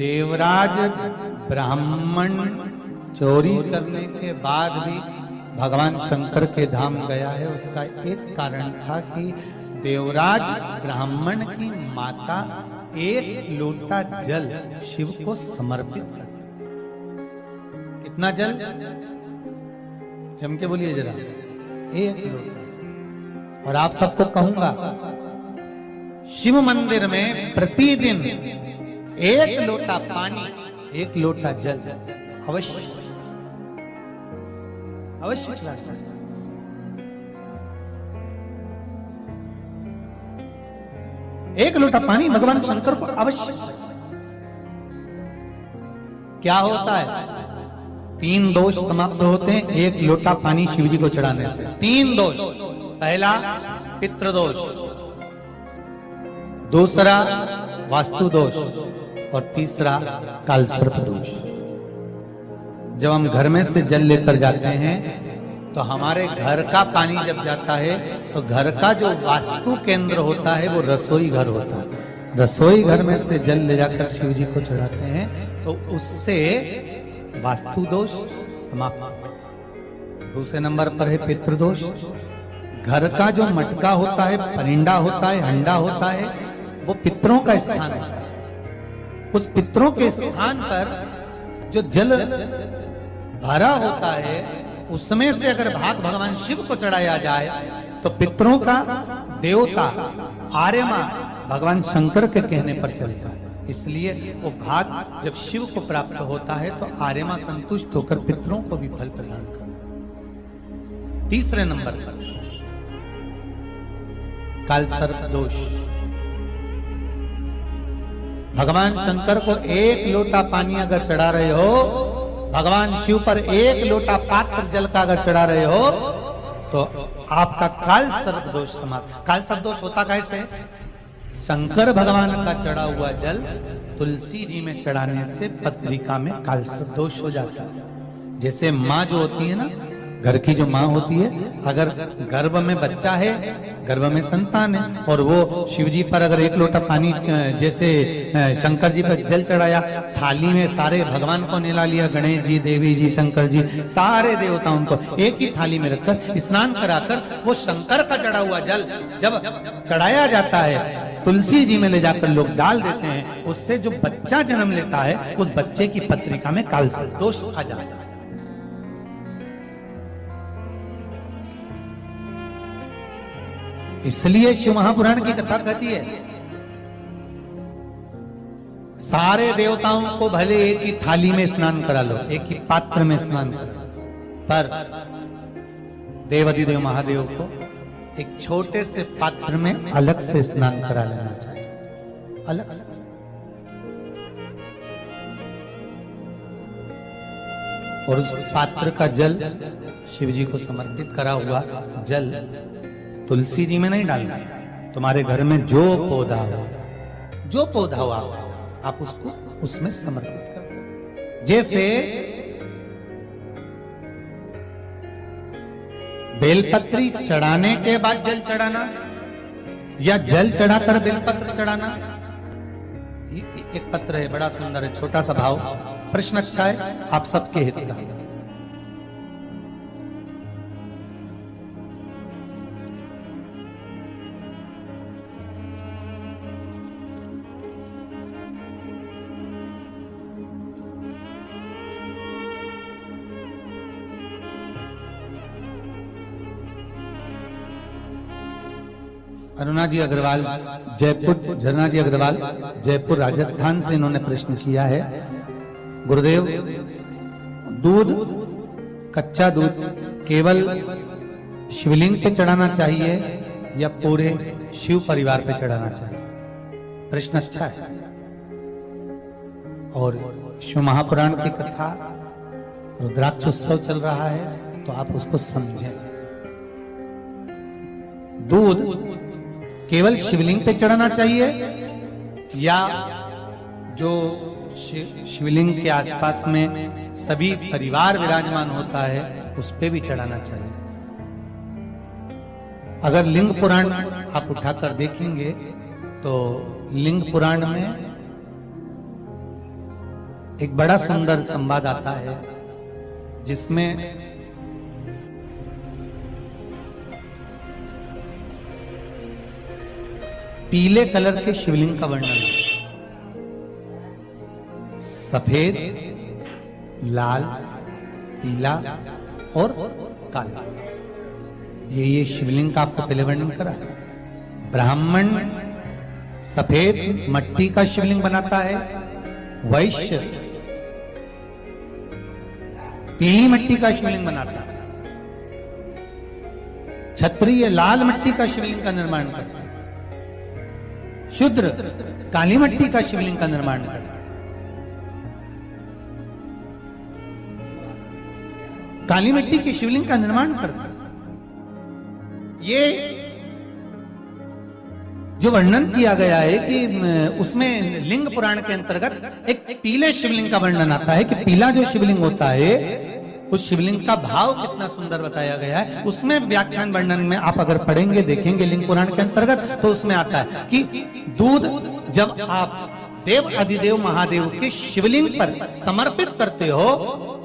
देवराज ब्राह्मण चोरी करने के बाद भी भगवान शंकर के धाम गया है, उसका एक कारण था कि देवराज ब्राह्मण की माता एक लोटा जल शिव को समर्पित करती। कितना जल? जम के बोलिए जरा। एक लोटा। और आप सबको कहूंगा, शिव मंदिर में प्रतिदिन एक लोटा पानी, एक लोटा जल अवश्य अवश्य चढ़ाना। एक लोटा पानी भगवान शंकर को अवश्य। क्या होता है? 3 दोष समाप्त होते हैं एक लोटा पानी शिव जी को चढ़ाने से। 3 दोष। पहला पितृदोष, दूसरा वास्तु दोष और तीसरा कालसर्प दोष। जब हम घर में से जल लेकर जाते हैं तो हमारे घर का पानी जब जाता है तो घर का जो वास्तु केंद्र होता है वो रसोई घर होता है। रसोई घर में से जल ले जाकर शिव जी को चढ़ाते हैं तो उससे वास्तु दोष समाप्त। दूसरे नंबर पर है पितृदोष। घर का जो मटका होता है, परिंडा होता है, हंडा होता है, वो पितरों का स्थान होता है। उस पितरों के स्थान पर जो जल भरा होता है उसमें से अगर भाग भगवान शिव को चढ़ाया जाए तो पितरों का देवता आर्यमा भगवान शंकर के कहने पर चलता है। इसलिए वो भाग जब शिव को प्राप्त होता है तो आर्यमा संतुष्ट होकर पितरों को भी फल प्रदान करता है। तीसरे नंबर पर कालसर्प दोष। भगवान शंकर को एक लोटा पानी अगर चढ़ा रहे हो, भगवान शिव पर एक लोटा पात्र जल का अगर चढ़ा रहे हो तो आपका कालसर्प दोष समाप्त। कालसर्प दोष होता कैसे? शंकर भगवान का चढ़ा हुआ जल तुलसी जी में चढ़ाने से पत्रिका में कालसर्प दोष हो जाता है। जैसे माँ जो होती है ना, घर की जो माँ होती है, अगर गर्भ में बच्चा है, गर्भ में संतान है, और वो शिव जी पर अगर एक लोटा पानी जैसे शंकर जी पर जल चढ़ाया, थाली में सारे भगवान को निला लिया, गणेश जी, देवी जी, शंकर जी, सारे देवताओं को एक ही थाली में रखकर स्नान कराकर वो शंकर का चढ़ा हुआ जल जब चढ़ाया जाता है तुलसी जी में ले जाकर लोग डाल देते हैं, उससे जो बच्चा जन्म लेता है उस बच्चे की पत्रिका में कालसर्प दोष आ जाता है। इसलिए शिव महापुराण की कथा कहती है सारे देवताओं को भले एक ही थाली में स्नान करा लो, एक ही पात्र में स्नान करा, पर देवाधिदेव महादेव को एक छोटे से पात्र में अलग से स्नान करा लेना चाहिए, अलग से। और उस पात्र का जल शिव जी को समर्पित करा हुआ जल तुलसी जी में नहीं डालना। तुम्हारे घर में जो पौधा हो आप उसको उसमें समर्पित करो। जैसे बेलपत्री चढ़ाने के बाद जल चढ़ाना या जल चढ़ाकर बेलपत्र चढ़ाना। एक पत्र है, बड़ा सुंदर है, छोटा सा भाव, प्रश्न अच्छा है, आप सबके हित का। अरुणा जी अग्रवाल जयपुर, झरना जी अग्रवाल जयपुर राजस्थान से इन्होंने प्रश्न किया है, गुरुदेव दूध, कच्चा दूध केवल शिवलिंग पे चढ़ाना चाहिए या पूरे शिव परिवार पे चढ़ाना चाहिए? प्रश्न अच्छा है। और शिव महापुराण की कथा रुद्राक्ष उत्सव चल रहा है तो आप उसको समझें। दूध केवल शिवलिंग पे चढ़ाना चाहिए या जो शिवलिंग के आसपास में सभी परिवार विराजमान होता है उस पे भी चढ़ाना चाहिए? अगर लिंग पुराण आप उठाकर देखेंगे तो लिंग पुराण में एक बड़ा सुंदर संवाद आता है जिसमें पीले कलर के शिवलिंग का वर्णन है। सफेद, लाल, पीला और काला, ये शिवलिंग का आपको पहले वर्णन करा है। ब्राह्मण सफेद मट्टी का शिवलिंग बनाता है, वैश्य पीली मिट्टी का शिवलिंग बनाता है, क्षत्रिय लाल मिट्टी का शिवलिंग का निर्माण करता है, शूद्र काली मिट्टी का शिवलिंग का निर्माण करता है। काली मिट्टी के शिवलिंग का निर्माण करता है। ये जो वर्णन किया गया है कि उसमें लिंग पुराण के अंतर्गत एक पीले शिवलिंग का वर्णन आता है कि पीला जो शिवलिंग होता है उस शिवलिंग का भाव कितना सुंदर बताया गया है। उसमें व्याख्यान वर्णन में आप अगर पढ़ेंगे देखेंगे लिंग पुराण के अंतर्गत तो उसमें आता है कि दूध जब आप देव अधिदेव महादेव के शिवलिंग पर समर्पित करते हो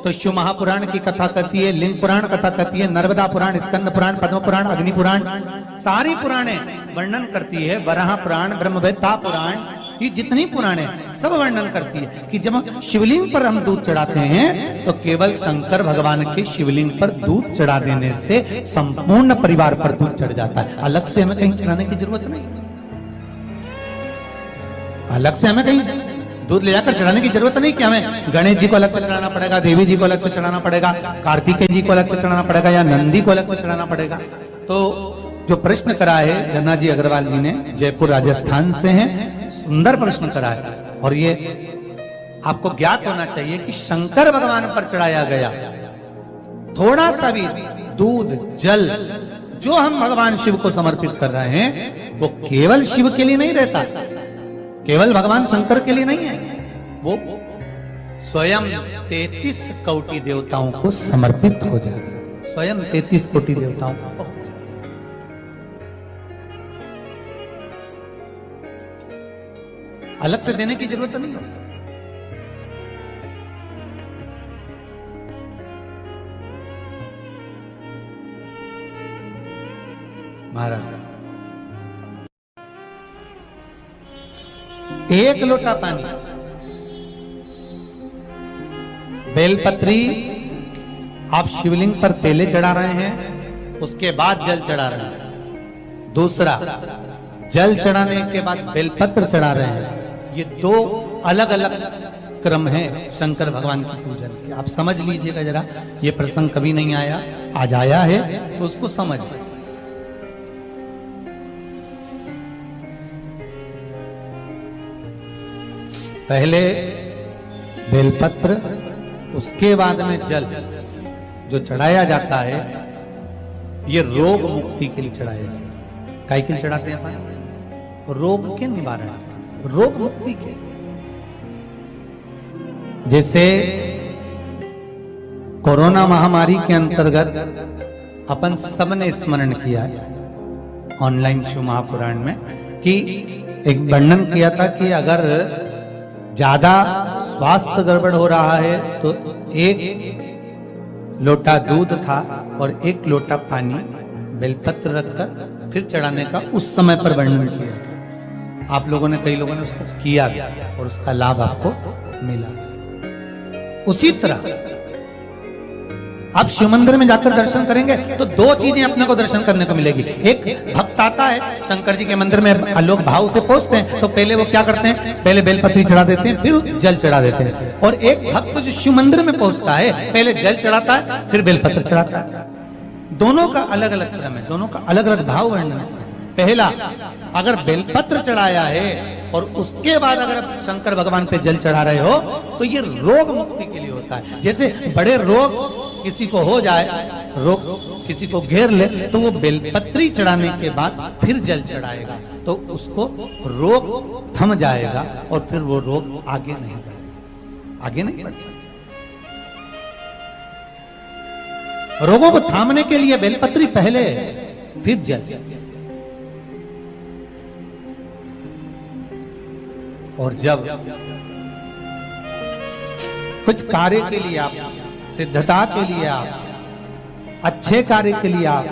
तो शिव महापुराण की कथा कहती है, लिंग पुराण कथा कहती है, नर्मदा पुराण, स्कंद पुराण, पद्म पुराण, अग्नि पुराण, सारी पुराणे वर्णन करती है। वराह पुराण, ब्रह्मवेत्ता पुराण, ये जितनी पुराणे सब वर्णन करती है कि जब शिवलिंग पर हम दूध चढ़ाते हैं तो केवल शंकर भगवान के शिवलिंग पर दूध चढ़ा देने से संपूर्ण परिवार पर दूध चढ़ जाता है। अलग से हमें कहीं चढ़ाने की जरूरत नहीं, अलग से हमें कहीं दूध ले जाकर चढ़ाने की जरूरत नहीं कि हमें गणेश जी को अलग से चढ़ाना पड़ेगा, देवी जी को अलग से चढ़ाना पड़ेगा, कार्तिकेय जी को अलग से चढ़ाना पड़ेगा या नंदी को अलग से चढ़ाना पड़ेगा। तो जो प्रश्न करा है धन्ना जी अग्रवाल जी ने, जयपुर राजस्थान से हैं, सुंदर प्रश्न करा है। और ये आपको ज्ञात होना चाहिए कि शंकर भगवान पर चढ़ाया गया थोड़ा सा भी दूध जल जो हम भगवान शिव को समर्पित कर रहे हैं वो केवल शिव के लिए नहीं रहता, केवल भगवान शंकर के लिए नहीं है, वो स्वयं 33 कोटि देवताओं को समर्पित हो जाएगा, स्वयं 33 कोटि देवताओं को। अलग से देने की जरूरत नहीं होती। महाराज एक लोटा पानी, बेलपत्री आप शिवलिंग पर पहले चढ़ा रहे हैं, उसके बाद जल चढ़ा रहे हैं। दूसरा, जल चढ़ाने के बाद बेलपत्र चढ़ा रहे हैं। ये दो अलग अलग क्रम है शंकर भगवान की पूजन के। आप समझ लीजिएगा जरा, ये प्रसंग कभी नहीं आया, आज आया है तो उसको समझ। पहले बेलपत्र, उसके बाद में जल जो चढ़ाया जाता है ये रोग मुक्ति के लिए चढ़ाया जाता है। काहे के लिए चढ़ाते हैं अपन? रोग के निवारण, रोग मुक्ति के। जैसे कोरोना महामारी के अंतर्गत अपन सबने स्मरण किया ऑनलाइन शिव महापुराण में कि एक वर्णन किया था कि अगर ज्यादा स्वास्थ्य गड़बड़ हो रहा है तो एक लोटा दूध था और एक लोटा पानी बेलपत्र रखकर फिर चढ़ाने का उस समय पर वर्णन किया था। आप लोगों ने, कई लोगों ने उसको किया और उसका लाभ आपको मिला। उसी तरह आप शिव मंदिर में जाकर दर्शन करेंगे तो दो चीजें अपने को दर्शन करने को मिलेगी। एक भक्त आता है शंकर जी के मंदिर में, लोग भाव से पहुंचते हैं तो पहले वो क्या करते हैं, पहले बेलपत्री चढ़ा देते हैं फिर जल चढ़ा देते हैं। और एक भक्त जो शिव मंदिर में पहुंचता है पहले जल चढ़ाता है फिर बेलपत्र चढ़ाता है। दोनों का अलग अलग क्रम है, दोनों का अलग अलग भाव वर्णन है। पहला, अगर बेलपत्र चढ़ाया है और उसके बाद अगर शंकर भगवान पे जल चढ़ा रहे हो तो ये रोग मुक्ति के लिए होता है। जैसे बड़े रोग किसी को हो जाए, रोग किसी को घेर ले तो वो बेलपत्री चढ़ाने के बाद फिर जल चढ़ाएगा तो उसको रोग थम जाएगा और फिर वो रोग आगे नहीं बढ़ेगा, आगे नहीं बढ़ेगा। रोगों को थामने के लिए बेलपत्री पहले फिर जल। और जब कुछ कार्य के लिए आप, सिद्धता के लिए आप, अच्छे कार्य के लिए आप,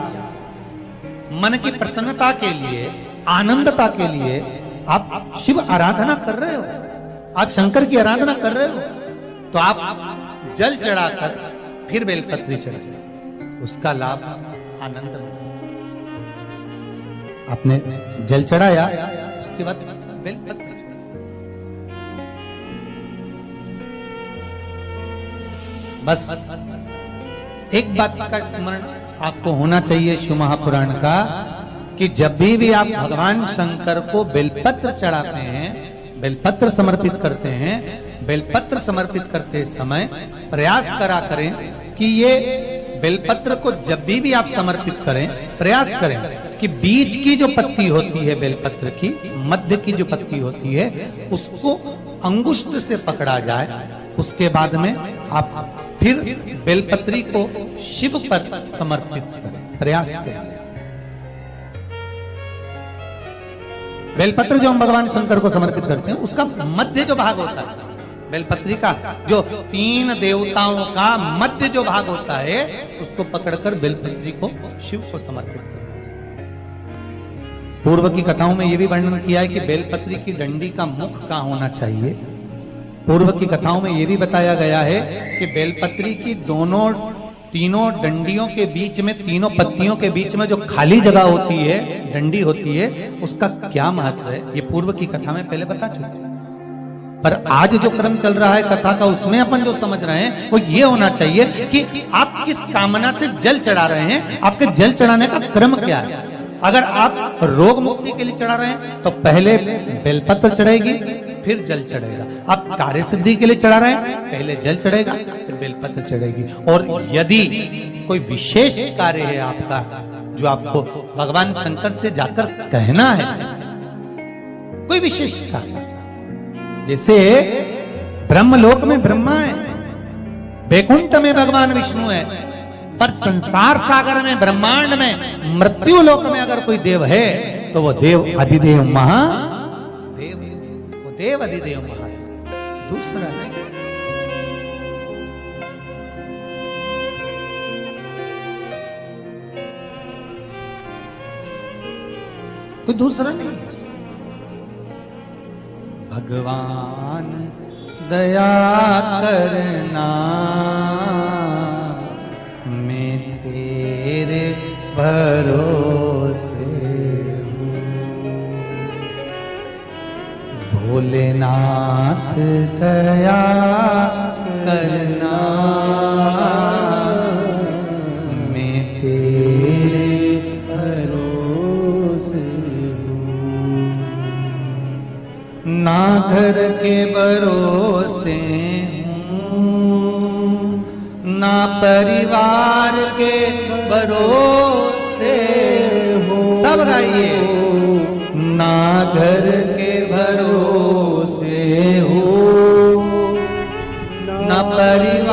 मन की प्रसन्नता के लिए, आनंदता के लिए आप शिव आराधना कर रहे हो, आप शंकर की आराधना कर रहे हो, तो आप जल चढ़ाकर फिर बेलपत्री चढ़ाओ, उसका लाभ आनंद में। आपने जल चढ़ाया, उसके बाद बेलपत्री चढ़ाई। बस एक बात का स्मरण आपको होना चाहिए शिव महापुराण का, कि जब भी आप भगवान शंकर को बेलपत्र चढ़ाते हैं, बेलपत्र समर्पित करते हैं, बेलपत्र समर्पित करते समय प्रयास करा करें कि ये बेलपत्र को जब भी आप समर्पित करें, प्रयास करें कि बीच की जो पत्ती होती है बेलपत्र की, मध्य की जो पत्ती होती है, उसको अंगुष्ठ से पकड़ा जाए। उसके बाद में आप फिर बेलपत्री को शिव पर समर्पित करें, प्रयास करें। बेलपत्र जो हम भगवान शंकर को समर्पित करते हैं, उसका मध्य जो भाग होता है, बेलपत्री का जो 3 देवताओं का मध्य जो भाग होता है, उसको पकड़कर बेलपत्री को शिव को समर्पित करना चाहिए। पूर्व की कथाओं में यह भी वर्णन किया है कि बेलपत्री की डंडी का मुख कहां होना चाहिए। पूर्व की कथाओं में यह भी बताया गया है कि बेलपत्री की तीनों डंडियों के बीच में, तीनों पत्तियों के बीच में जो खाली जगह होती है, डंडी होती है, उसका क्या महत्व है, ये पूर्व की कथा में पहले बता चुके। पर आज जो क्रम चल रहा है कथा का, उसमें अपन जो समझ रहे हैं वो ये होना चाहिए कि आप किस कामना से जल चढ़ा रहे हैं, आपके जल चढ़ाने का क्रम क्या है। अगर आप रोग मुक्ति के लिए चढ़ा रहे हैं तो पहले बेलपत्र चढ़ेगी, फिर जल चढ़ेगा। आप कार्य सिद्धि के लिए चढ़ा रहे हैं, पहले जल चढ़ेगा, फिर बेलपत्र चढ़ेगी। और यदि कोई विशेष कार्य है आपका, जो आपको भगवान शंकर से जाकर कहना है, कोई विशेष कार्य, जैसे ब्रह्मलोक में ब्रह्मा है, वैकुंठ में भगवान विष्णु है, पर संसार सागर में, ब्रह्मांड में, मृत्यु लोक में अगर कोई देव है तो वो देव अधिदेव महादेव, वो देव अधिदेव महादेव, दूसरा नहीं। कोई दूसरा नहीं है। भगवान दया करना, मैं तेरे भरोसे हूँ। भोलेनाथ दया करना, मैं तेरे भरोसे हूँ। ना घर के भरोसे ना परिवार के भरोसे हो, सब गाइए। ना घर के भरोसे हो, ना परिवार